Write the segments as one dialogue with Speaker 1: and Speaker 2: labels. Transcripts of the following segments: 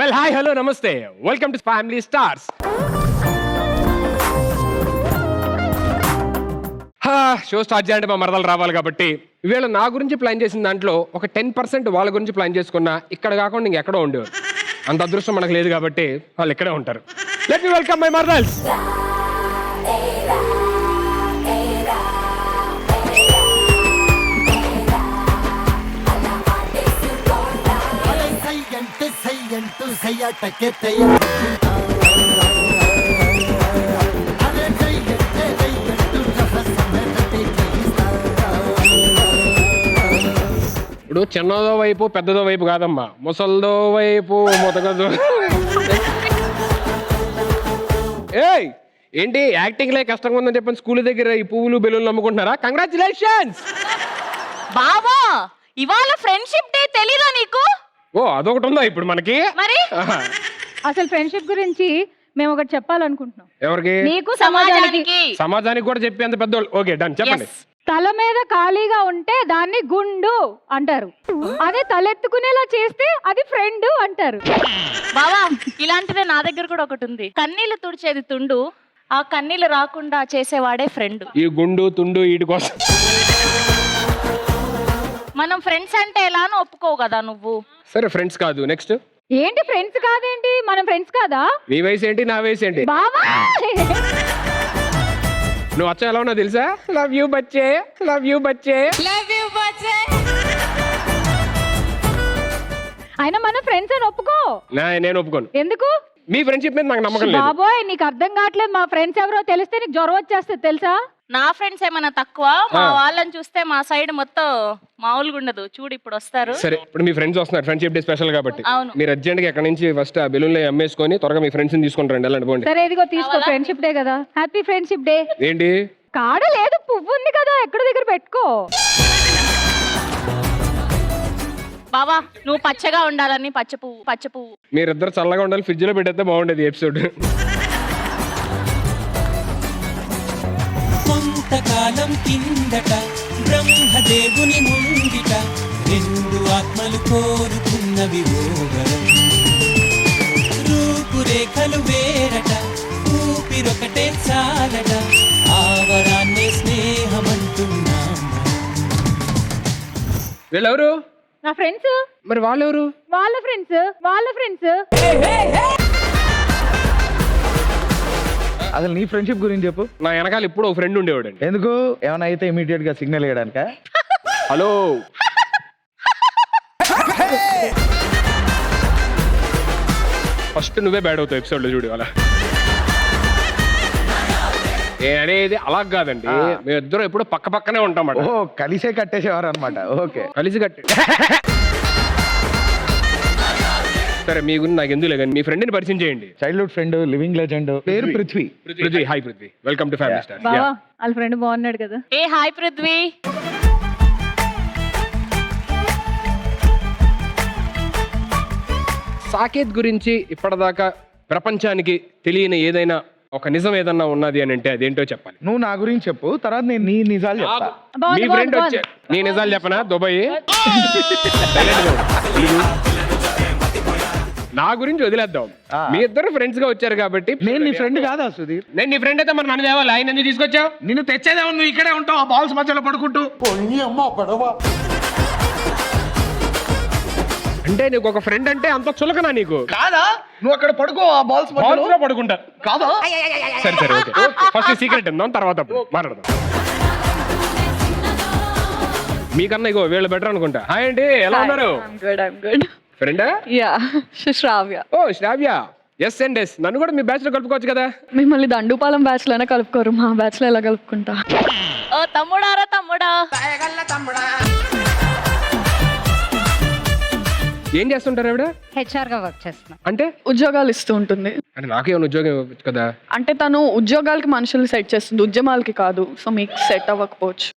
Speaker 1: Well hi hello నమస్తే welcome to family stars. Show start చేయాలంటే మా మరదలు రావాలి కాబట్టి వీళ్ళు నా గురించి ప్లాన్ చేసిన దాంట్లో ఒక 10% వాళ్ళ గురించి ప్లాన్ చేసుకున్నా ఇక్కడ కాకుండా ఇంకెక్కడో ఉండేవారు. అంత అదృష్టం మనకు లేదు కాబట్టి వాళ్ళు ఇక్కడే ఉంటారు. లెట్ మీ వెల్కమ్ మై మరదల్స్. ఇప్పుడు చిన్నదో వైపు పెద్దదో వైపు కాదమ్మా, ముసల్దో వైపు మొతగదో. ఏయ్ ఏంటి యాక్టింగ్ లే కష్టంగా ఉందని చెప్పని స్కూల్ దగ్గర ఈ పువ్వులు బెలూన్లు అమ్ముకుంటున్నారా? కంగ్రాచులేషన్స్
Speaker 2: బావా, ఇవాళ ఫ్రెండ్షిప్ డే తెలీదా నీకు?
Speaker 1: ఓ అదొకటి ఉందా ఇప్పుడు మనకి?
Speaker 2: మరి
Speaker 3: అసలు ఫ్రెండ్షిప్ గురించి మేము ఒకటి చెప్పాలనుకుంటున్నాం.
Speaker 1: ఎవరికి?
Speaker 3: నీకు సమాజానికి.
Speaker 1: సమాజానికి కూడా చెప్పి అంత పెద్దోళ్ళు. ఓకే డన్, చెప్పండి.
Speaker 3: తల మీద ఖాళీగా ఉంటే దాన్ని గుండు అంటారు, అదే తలెత్తుకునేలా చేస్తే అది ఫ్రెండ్ అంటారు.
Speaker 2: బావా, ఇలాంటిదే నా దగ్గర కూడా ఒకటి ఉంది. కన్నీళ్లు తుడిచేది తుండు, ఆ కన్నీళ్లు రాకుండా చేసేవాడే ఫ్రెండ్.
Speaker 1: ఈ గుండు తుండు వీటి కోసం
Speaker 2: మనం ఫ్రెండ్స్ అంటే ఎలానో ఒప్పుకోవు కదా నువ్వు.
Speaker 1: సరే ఫ్రెండ్స్ కాదు, నెక్స్ట్.
Speaker 3: ఏంటి ఫ్రెండ్స్ కాదేంటి? మనం ఫ్రెండ్స్ కాదా?
Speaker 1: నీ వయసు ఏంటి నా వయసు ఏంటి?
Speaker 3: బావా
Speaker 1: నువ్వు వచ్చా ఎలా ఉన్నా తెలుసా? లవ్ యూ బచ్చే, లవ్ యూ బచ్చే.
Speaker 3: అయినా మన ఫ్రెండ్స్ అని ఒప్పుకో.
Speaker 1: నేను ఒప్పుకోను.
Speaker 3: ఎందుకు?
Speaker 1: మీ ఫ్రెండ్షిప్ మీద నాకు నమ్మకం లేదు.
Speaker 3: బాబోయ్ నీకు అర్థం కావట్లేదు. మా ఫ్రెండ్స్ ఎవరో తెలిస్తే నీకు జ్వరం వచ్చేస్తుంది తెలుసా?
Speaker 2: నా ఫ్రెండ్స్ ఏమన్నా తక్కువ? మా వాళ్ళని చూస్తే మా సైడ్ మొత్తం మామూలుగా ఉండదు. చూడు ఇప్పుడు వస్తారు.
Speaker 1: సరే ఇప్పుడు మీ ఫ్రెండ్స్ వస్తున్నారు ఫ్రెండ్షిప్ డే స్పెషల్ కాబట్టి.
Speaker 2: అవును.
Speaker 1: మీరు అర్జెంట్ గా ఎక్కడి నుంచి ఫస్ట్ ఆ బెలూన్ అమ్మేసుకొని త్వరగా మీ ఫ్రెండ్స్ తీసుకుని రండి. వెళ్ళండి పోండి.
Speaker 3: సరే ఇదిగో తీసుకో, ఫ్రెండ్షిప్ డే కదా. Happy friendship day.
Speaker 1: ఏంటి
Speaker 3: కాడ లేదు, పువ్వు ఉంది కదా, ఎక్కడ దగ్గర పెట్టుకో.
Speaker 2: బావా, నువ్వు పచ్చగా ఉండాలని పచ్చ పువ్వు.
Speaker 1: మీరిద్దరు చల్లగా ఉండాలి, ఫ్రిడ్జ్ లో పెట్టేస్తే బాగుండేది ఎపిసోడ్.
Speaker 4: కొంతకాలం కిందట బ్రహ్మదేవుని ముంగిట రెండు ఆత్మలు కోరుకున్నవి ఓవరం. రూపురేఖలు వేరట, ఊపిరొకటే చాలట, ఆవరాన్నే స్నేహమంటున్నాం.
Speaker 1: వీళ్ళెవరు?
Speaker 3: నా ఫ్రెండ్స్.
Speaker 1: మరి వాళ్ళెవరు?
Speaker 3: వాళ్ళ ఫ్రెండ్స్.
Speaker 5: అసలు నీ ఫ్రెండ్షిప్ గురించి చెప్పు.
Speaker 1: నా వెనకాల ఇప్పుడు ఒక ఫ్రెండ్ ఉండేవాడు.
Speaker 5: ఎందుకు? ఏమైనా అయితే ఇమీడియట్ గా సిగ్నల్ ఇవ్వడానికా?
Speaker 1: హలో ఫస్ట్ నువ్వే బ్యాడ్ అవుతావు ఎపిసోడ్ లో, చూడు అలా. అనేది అలా కాదండి, మేమిద్దరం ఎప్పుడు పక్క పక్కనే ఉంటాం.
Speaker 5: ఓ కలిసే కట్టేసేవారు అనమాట. ఓకే
Speaker 1: కలిసి కట్టి. సరే మీ గురించి నాకు ఎందుకు లేదు, మీ ఫ్రెండ్ ని పరిచయం చేయండి.
Speaker 5: చైల్డ్హుడ్ ఫ్రెండ్, లివింగ్ లెజెండ్, పేరు Prithvi.
Speaker 1: Prithvi. Hi Prithvi, welcome to family star.
Speaker 3: బావా వాళ్ళ ఫ్రెండ్ బాగున్నాడు కదా.
Speaker 2: ఏ హాయ్ పృథ్వీ.
Speaker 1: సాకేత్ గురించి ఇప్పటిదాకా ప్రపంచానికి తెలియని ఏదైనా ఒక నిజం ఏదన్నా ఉన్నది అని అంటే అదేంటో చెప్పాలి.
Speaker 5: నువ్వు నా గురించి చెప్పు, తర్వాత నేను నీ నిజాలు చెప్తా.
Speaker 1: మీ ఫ్రెండ్ వచ్చే నీ నిజాలు చెప్పనా? దుబాయ్ నా గురించి వదిలేద్దాం. మీ ఇద్దరు ఫ్రెండ్స్ గా వచ్చారు కాబట్టి.
Speaker 5: నేను నీ ఫ్రెండ్ కాదా సుధీర్?
Speaker 1: నేను నీ ఫ్రెండ్ అయితే మరి నన్ను తేవాలి. ఆయన ఎందుకు తీసుకొచ్చావు?
Speaker 5: నిన్ను తెచ్చేదే నువ్వు ఇక్కడే ఉంటావు, ఆ బాల్స్ మధ్యలో పడుకుంటూ.
Speaker 1: అంటే నీకు ఒక ఫ్రెండ్ అంటే అంత చులకనా నీకు?
Speaker 5: కాదా? నువ్వు అక్కడ పడుకో, ఆ బాల్స్
Speaker 1: మధ్యలో పడుకుంటా
Speaker 5: కాదా?
Speaker 1: సరే సరే ఓకే. ఫస్ట్ సీక్రెట్ ఉందాం, తర్వాత మాట్లాడదాం. మీకన్నా ఇగో వీళ్ళు బెటర్ అనుకుంటా. హాయ్ అండి, ఎలా ఉన్నారు? ఫ్రెండా?
Speaker 6: Shravya.
Speaker 1: Oh Shravya. S and S. నన్ను కూడా మీ బ్యాచ్ లో కలుపుకోవచ్చు కదా.
Speaker 6: మిమ్మల్ని దండుపాలెం బ్యాచ్ లోనే కలుపుకోరు, మా బ్యాచ్ లో ఎలా కలుపుకుంటా?
Speaker 2: ఓ తమ్ముడారా తమ్ముడా.
Speaker 1: ఏం చేస్తుంటారు ఆవిడ?
Speaker 3: హెచ్ఆర్ గా వర్క్ చేస్తున్నా.
Speaker 1: అంటే
Speaker 6: ఉద్యోగాలు ఇస్తూ ఉంటుంది.
Speaker 1: అంటే నాకేమైనా ఉద్యోగం ఇవ్వచ్చు కదా.
Speaker 6: అంటే తను ఉద్యోగాలకి మనుషులు సెట్ చేస్తుంది, ఉద్యమాలకి కాదు. సో మీకు సెట్ అవ్వకపోవచ్చు.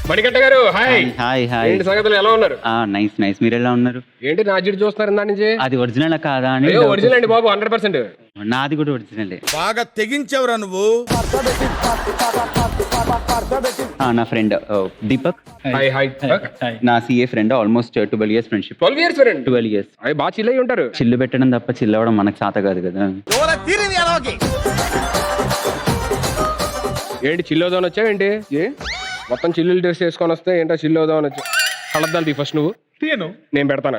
Speaker 1: మణికంఠ గారు హాయ్.
Speaker 7: Hi hi.
Speaker 1: ఏంటి సంగతులు ఎలా ఉన్నారు?
Speaker 7: Nice nice. మీరు ఎలా ఉన్నారు?
Speaker 1: ఏంటి నా జిడ్డు చూస్తున్నారు ఇందా నుంచి?
Speaker 7: అది ఒరిజినల్ కాదా అని.
Speaker 1: ఒరిజినల్ అండి బాబు, 100%.
Speaker 7: నాది కూడా ఒరిజినలే.
Speaker 8: బాగా తెగించవరా నువ్వు.
Speaker 7: నా ఫ్రెండ్ దీపక్.
Speaker 1: Hi hi.
Speaker 7: నా CA friend. Almost 12 years friendship.
Speaker 1: 12 years friend.
Speaker 7: 12 years.
Speaker 1: అవి బాగా చిల్ అయి ఉంటారు.
Speaker 7: చిల్లు పెట్టడం తప్ప చిల్ అవ్వడం మనకు సాత కాదు కదా.
Speaker 1: ఏంటి చిల్లోదాని వచ్చావేంటి? మొత్తం చిల్లులు డ్రెస్ వేసుకొని వస్తే ఏంటో చిల్లోదాని వచ్చా. కలద్దాలు తీ ఫస్ట్ నువ్వు.
Speaker 5: తీయను.
Speaker 1: నేను పెడతాను.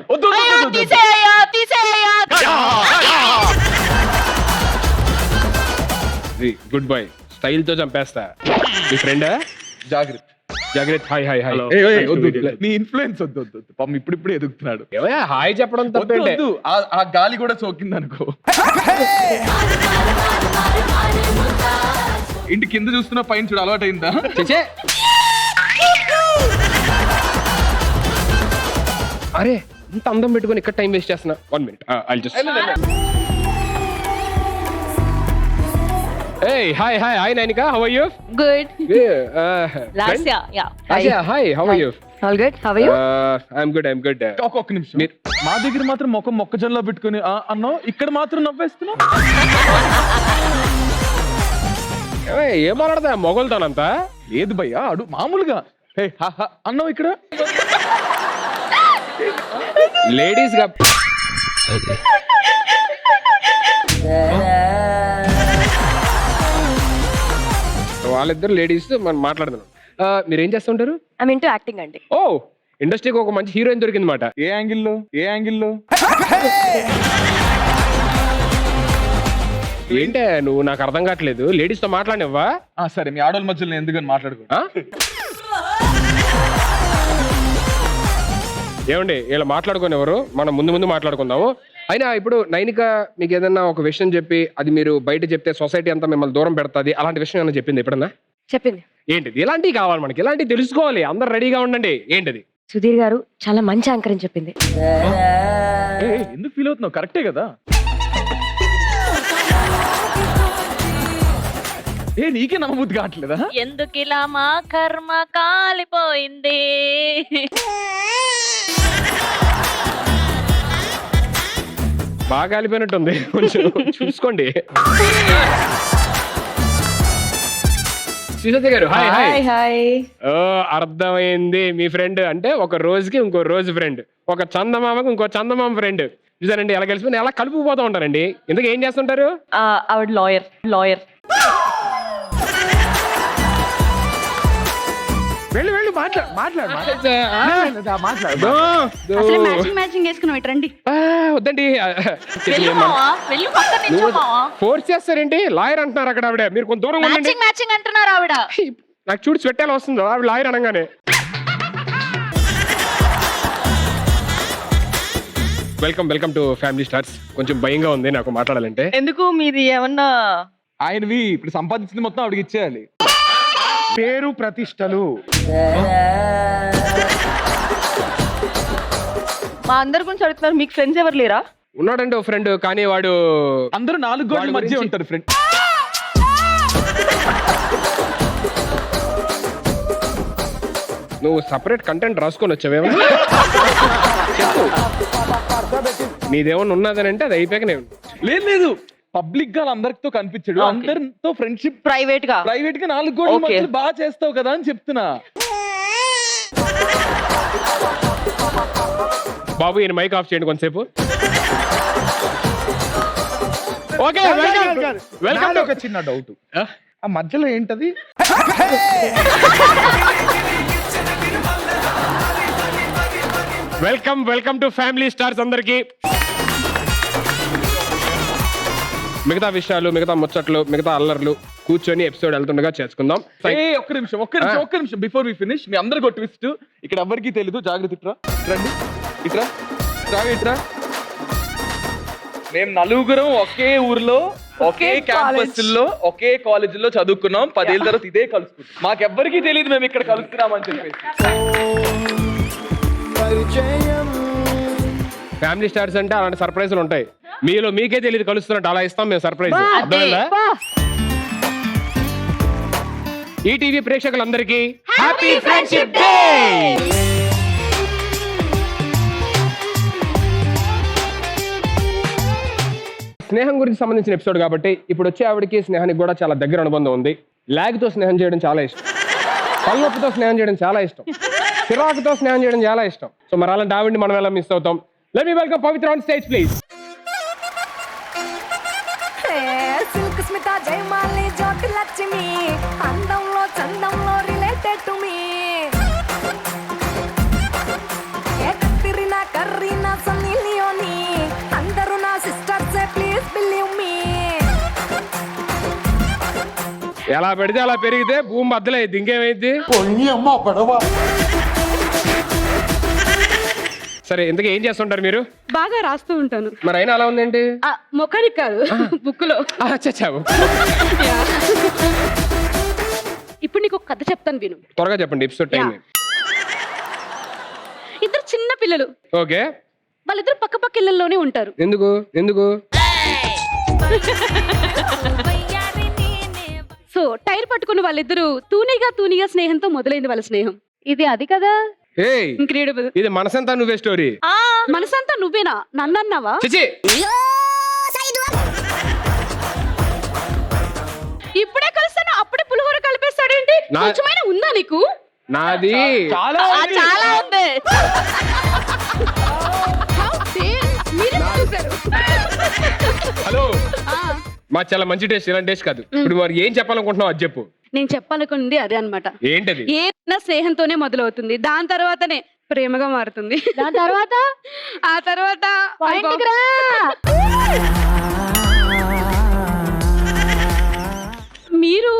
Speaker 1: Good bye. స్టైల్ తో చంపేస్తా. మీ ఫ్రెండా?
Speaker 5: జాగ్రత్త.
Speaker 1: జాగ్రత్త. Hi hi hi.
Speaker 5: నీ ఇన్ఫ్లుయెన్స్ వద్దు వద్దు వద్దు. పాపం ఇప్పుడు ఎదుగుతున్నాడు.
Speaker 1: ఏమయ్యా హాయ్ చెప్పడం తప్పేంటే?
Speaker 5: వద్దు. ఆ గాలి కూడా సోకింది అనుకో. ఇంటి కింద చూస్తున్నా పైన చూడు అలవాటైందా?
Speaker 1: చేచే. అరే ఇంత అందం పెట్టుకొని ఇక్కడ టైం వేస్ట్ చేస్తున్నా. 1 minute. I'll just. Hey, hi, Nainika. How are you?
Speaker 3: Good.
Speaker 2: Lasya, yeah.
Speaker 1: Asya, hi. How are you?
Speaker 3: All good. How are you?
Speaker 1: I'm good.
Speaker 5: ఒక్క నిమిషం. మా దగ్గర మాత్రం మొక్కజొన్నలో పెట్టుకుని అన్నావు, ఇక్కడ మాత్రం నవ్వేస్తున్నావు.
Speaker 1: ఏం మాట్లాడతా మొగలుతానంతా?
Speaker 5: లేదు భయ్యా, అడు మామూలుగా అన్నావు ఇక్కడ.
Speaker 1: లేడీస్ గా వాళ్ళిద్దరు లేడీస్ మనం మాట్లాడుతున్నాం. మీరేం చేస్తుంటారు?
Speaker 2: I'm into acting అండి.
Speaker 1: ఓ, ఇండస్ట్రీకి ఒక మంచి హీరోయిన్ దొరికింది మాట.
Speaker 5: ఏ యాంగిల్లో?
Speaker 1: ఏంటే నువ్వు నాకు అర్థం కావట్లేదు. లేడీస్ తో మాట్లాడినవ్వా?
Speaker 5: సరే, మీ ఆడోళ్ళ మధ్యలో నేను ఎందుకని మాట్లాడుకో.
Speaker 1: ఏమండి ఇలా మాట్లాడుకుని ఎవరు? మనం ముందు మాట్లాడుకుందాము. అయినా ఇప్పుడు నైనిక మీకు ఏదన్నా ఒక విషయం చెప్పి అది మీరు బయట చెప్తే సొసైటీ అంతా మిమ్మల్ని దూరం పెడతాది, అలాంటి విషయం ఏమన్నా చెప్పింది ఎప్పుడన్నా?
Speaker 2: చెప్పింది.
Speaker 1: ఏంటిది? ఇలాంటివి కావాలి మనకి, ఇలాంటివి తెలుసుకోవాలి. అందరు రెడీగా ఉండండి. ఏంటిది?
Speaker 2: సుధీర్ గారు చాలా మంచి యాంకర్ అని చెప్పింది.
Speaker 5: ఎందుకు ఫీల్ అవుతున్నావు? కరెక్టే కదా. నీకే నమ్మబుద్ధి కావట్లేదా?
Speaker 2: ఎందుకిలా మా కర్మ కాలిపోయింది.
Speaker 1: బాగా కాలిపోయినట్టుంది, కొంచెం చూసుకోండి. శ్రీసత్య గారు హాయ్ హాయ్
Speaker 2: హాయ్.
Speaker 1: ఓ, అర్థమైంది. మీ ఫ్రెండ్ అంటే ఒక రోజుకి ఇంకో రోజు ఫ్రెండ్, ఒక చందమామకు ఇంకో చందమామ ఫ్రెండ్. చూసారండి ఎలా కలిసిపోయి ఎలా కలుపుకుపోతూ ఉంటారండి. ఎందుకు ఏం చేస్తుంటారు?
Speaker 2: ఆవిడ లాయర్.
Speaker 5: వెళ్ళు మాట్లాడు.
Speaker 3: మ్యాచింగ్ వేసుకున్నాం రండి.
Speaker 1: వద్దండి. ఫోర్స్ చేస్తారేంటి? లాయర్ అంటున్నారు అక్కడ ఆవిడ. మీరు కొంత దూరంగా ఉండండి.
Speaker 2: మ్యాచింగ్ అంటున్నారు ఆవిడ.
Speaker 1: నాకు చూడు స్వెట్టాలు వస్తుందో ఆవిడ లాయర్ అనగానే. Welcome to family stars. కొంచెం భయంగా ఉంది నాకు మాట్లాడాలంటే.
Speaker 6: ఎందుకు మీది ఏమన్నా?
Speaker 5: ఆయనవి ఇప్పుడు సంపాదించింది మొత్తం ఆవిడకి ఇచ్చేయాలి. పేరు ప్రతిష్టలు.
Speaker 6: మా అందరి గురించి అడుగుతున్నారు. మీకు ఫ్రెండ్స్ ఎవరు లేరా?
Speaker 1: ఉన్నాడండి ఓ ఫ్రెండ్, కానీ వాడు
Speaker 5: అందరూ 4 గోడల మధ్య ఉంటారు ఫ్రెండ్.
Speaker 1: నువ్వు సపరేట్ కంటెంట్ రాసుకొని వచ్చావేమో. నీదేమన్నా ఉన్నదని అంటే అది అయిపోయాక నేను.
Speaker 5: లేదు పబ్లిక్ గా అందరితో కనిపించాడు. అందరితో ఫ్రెండ్షిప్
Speaker 6: ప్రైవేట్ గా
Speaker 5: 4 గోడల మధ్య బాగా చేస్తావు కదా అని చెప్తున్నా.
Speaker 1: బాబు ఈయన మైక్ ఆఫ్ చేయండి కొంతసేపు. Okay, welcome.
Speaker 5: ఒక చిన్న డౌట్, ఆ మధ్యలో ఏంటది?
Speaker 1: వెల్కమ్ టు ఫ్యామిలీ స్టార్స్ అందరికి. మిగతా విషయాలు, మిగతా ముచ్చట్లు, మిగతా అల్లర్లు కూర్చొని ఎపిసోడ్ వెళ్తుండగా చేసుకుందాం.
Speaker 5: ఒక్క నిమిషం బిఫోర్ వి ఫినిష్. మీ అందరికి ట్విస్ట్ ఇక్కడ ఎవరికి తెలీదు. జాగ్రత్త. రండి ఇట్రా. మేము 4 ఒకే ఊర్లో, ఒకే క్యాంపస్ లో, ఒకే కాలేజ్ లో చదువుకున్నాం. 10 ఏళ్ళ తర్వాత ఇదే కలుసుకుంటాం. మాకెవ్వరికి తెలియదు మేము ఇక్కడ కలుస్తున్నామని చెప్పేసి.
Speaker 1: ఫ్యామిలీ స్టార్స్ అంటే అలాంటి సర్ప్రైజ్లు ఉంటాయి. మీలో మీకే తెలియదు కలుస్తున్నట్టు, అలా ఇస్తాం మేము సర్ప్రైజ్. అర్థమైందా? ఈటీవీ ప్రేక్షకులందరికీ హ్యాపీ ఫ్రెండ్షిప్ డే. స్నేహం గురించి సంబంధించిన ఎపిసోడ్ కాబట్టి ఇప్పుడు వచ్చే ఆవిడకి స్నేహానికి కూడా చాలా దగ్గర అనుబంధం ఉంది. లాగ్తో స్నేహం చేయడం చాలా ఇష్టం, తలనొప్పితో స్నేహం చేయడం చాలా ఇష్టం, చిరాకుతో స్నేహం చేయడం చాలా ఇష్టం. సో మరి అలాంటి ఆవిడని మనం ఎలా మిస్ అవుతాం? Let me welcome Pavithra on stage please.
Speaker 8: Silk Smitha Jayamali Jyothi Lakshmi అందంలో చందంలో related to me Katrina Kareena Sunny Leone అందరూ నా సిస్టర్స్ ప్లీజ్ బిలీవ్ మీ.
Speaker 1: ఎలా పెడితే అలా పెరిగితే భూమి బద్దలైద్ది, ఇంకేమైంది? సరే, ఇంతకీ ఏం చేస్తుంటారు మీరు?
Speaker 6: బాగా రాస్తూ ఉంటాను.
Speaker 1: మరి అయినా అలా ఉందేంటి?
Speaker 6: మొఖానికి కాదు, బుక్ లో.
Speaker 1: చచ్చావు.
Speaker 6: ఇప్పుడు నీకు ఒక కథ చెప్తాను, విను.
Speaker 1: త్వరగా చెప్పండి, ఎపిసోడ్ టైం.
Speaker 6: ఇద్దరు చిన్న పిల్లలు,
Speaker 1: ఓకే.
Speaker 6: వాళ్ళిద్దరు పక్క పక్క ఇళ్లలోనే ఉంటారు.
Speaker 1: ఎందుకు ఎందుకు?
Speaker 6: సో టైర్ పట్టుకుని వాళ్ళిద్దరు తూనీగా స్నేహంతో మొదలైంది వాళ్ళ స్నేహం.
Speaker 3: ఇది అది కదా.
Speaker 1: ఏయ్,
Speaker 6: ఇంక్రెడిబుల్.
Speaker 1: ఇది మనసంతా నువ్వే స్టోరీ.
Speaker 6: మనసంతా నువ్వేనా? నన్ను అన్నావా?
Speaker 1: చిచి,
Speaker 6: ఇప్పుడే కలుస్తాను, అప్పుడే పులిహోర కలిపేస్తాడేంటి?
Speaker 1: నా-
Speaker 6: కొంచెమైనా ఉందా నీకు?
Speaker 1: నాది
Speaker 5: చాలా
Speaker 2: చాలా ఉంది.
Speaker 6: మీరే చూశారు.
Speaker 1: హలో, మా చాలా మంచి టేస్ట్, ఇలాంటి టేస్ట్ కాదు. ఇప్పుడు మరి ఏం చెప్పాలనుకుంటున్నావు అది చెప్పు.
Speaker 6: నేను చెప్పాలనుకుంది అదే అన్నమాట.
Speaker 1: ఏంటది?
Speaker 6: ఏదైనా స్నేహంతోనే మొదలవుతుంది, దాని తర్వాతనే ప్రేమగా మారుతుంది,
Speaker 3: దాని తర్వాత
Speaker 6: ఆ తర్వాత
Speaker 3: పాయింట్కి రా.
Speaker 6: మీరు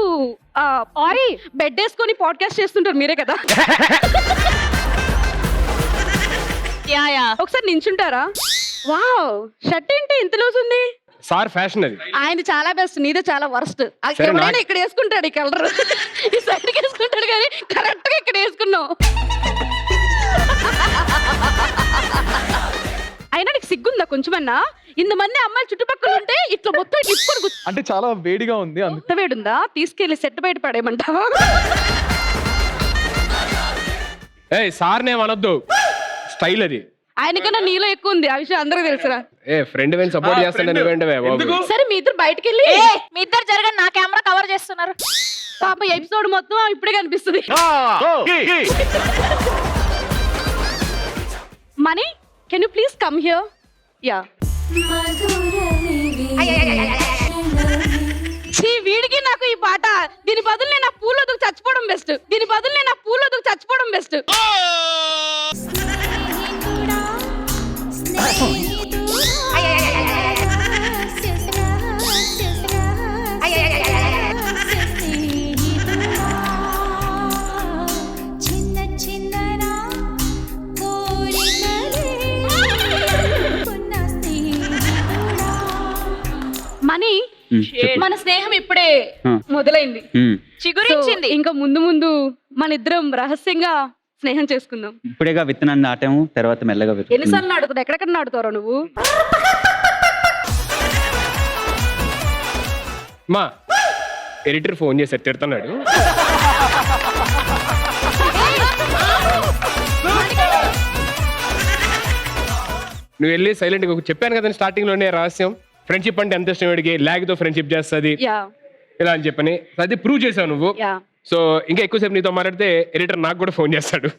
Speaker 6: బెడ్ వేసుకొని పాడ్కాస్ట్ చేస్తుంటారు మీరే కదా?
Speaker 2: యా
Speaker 6: ఒకసారి నించుంటారా? వావ్, షర్ట్ ఏంటి ఇంత లూజ్ ఉంది?
Speaker 1: సార్ ఫ్యాషన్ అది.
Speaker 6: ఆయన చాలా బెస్ట్, నీదే చాలా వర్స్ట్.
Speaker 1: సరే,
Speaker 6: ఎవరైనా ఇక్కడ వేసుకుంటాడు ఈ కలర్, ఈ సైడ్ కి వేసుకుంటాడు, కానీ కరెక్ట్ గా ఇక్కడ వేసుకున్నావు. అయినా నీకు సిగ్గుందా కొంచెమన్నా? ఇంతమంది అమ్మాయిలు చుట్టుపక్కల ఉంటే ఇట్లా మొత్తం ఇప్పుడు
Speaker 5: అంటే చాలా వేడిగా ఉంది
Speaker 6: అంత వేడుందా? తీసుకెళ్లి సెట్ బయట పడేయమంటావా?
Speaker 1: ఏయ్, సార్ నేమ్ అనొద్దు, స్టైల్ అది.
Speaker 6: ఆయనకన్నా నీలో ఎక్కువ ఉంది, ఆ విషయం అందరికీ తెలుసురా.
Speaker 1: ఏ ఫ్రెండ్ వెంట సపోర్ట్ చేస్తాను నువ్వేంటవే బాబు.
Speaker 6: సరే మీ ఇద్దరు బయటకు వెళ్ళి,
Speaker 2: మీ ఇద్దరు జరగండి, నా కెమెరా కవర్ చేస్తున్నారు.
Speaker 6: పాప ఎపిసోడ్ మొత్తం ఇప్పుడే కనిపిస్తుంది. Money, can you please come here? Yeah. వీడికి నాకు ఈ పాట, దీని బదులు నేను ఆ పూలొద్దుకు చచ్చిపోవడం బెస్ట్, దీని బదులు నేను ఆ పూలొద్దుకు చచ్చిపోవడం బెస్ట్. మనీ, మన స్నేహం ఇప్పుడే మొదలైంది,
Speaker 2: చిగురించింది.
Speaker 6: ఇంకా ముందు ముందు మన ఇద్దరం రహస్యంగా స్నేహం చేసుకుందాం.
Speaker 7: ఇప్పుడేగా విత్తనాన్ని నాటాము, తర్వాత మెల్లగా విత్తనం.
Speaker 6: ఎన్నిసార్లు నాడుతుంది? ఎక్కడెక్కడ నాడుతారో నువ్వు?
Speaker 1: మా ఎడిటర్ ఫోన్ చేసి తిడుతున్నాడు. నువ్వు వెళ్ళి సైలెంట్గా చెప్పాను కదా స్టార్టింగ్ లోనే రహస్యం, ఫ్రెండ్షిప్ అంటే ఎంత ఇష్టం వీడికి, లాగ్తో ఫ్రెండ్షిప్ చేస్తుంది ఇలా అని చెప్పని అది ప్రూవ్ చేసావు నువ్వు. సో ఇంకా ఎక్కువసేపు నీతో మాట్లాడితే ఎడిటర్ నాకు కూడా ఫోన్ చేస్తాడు.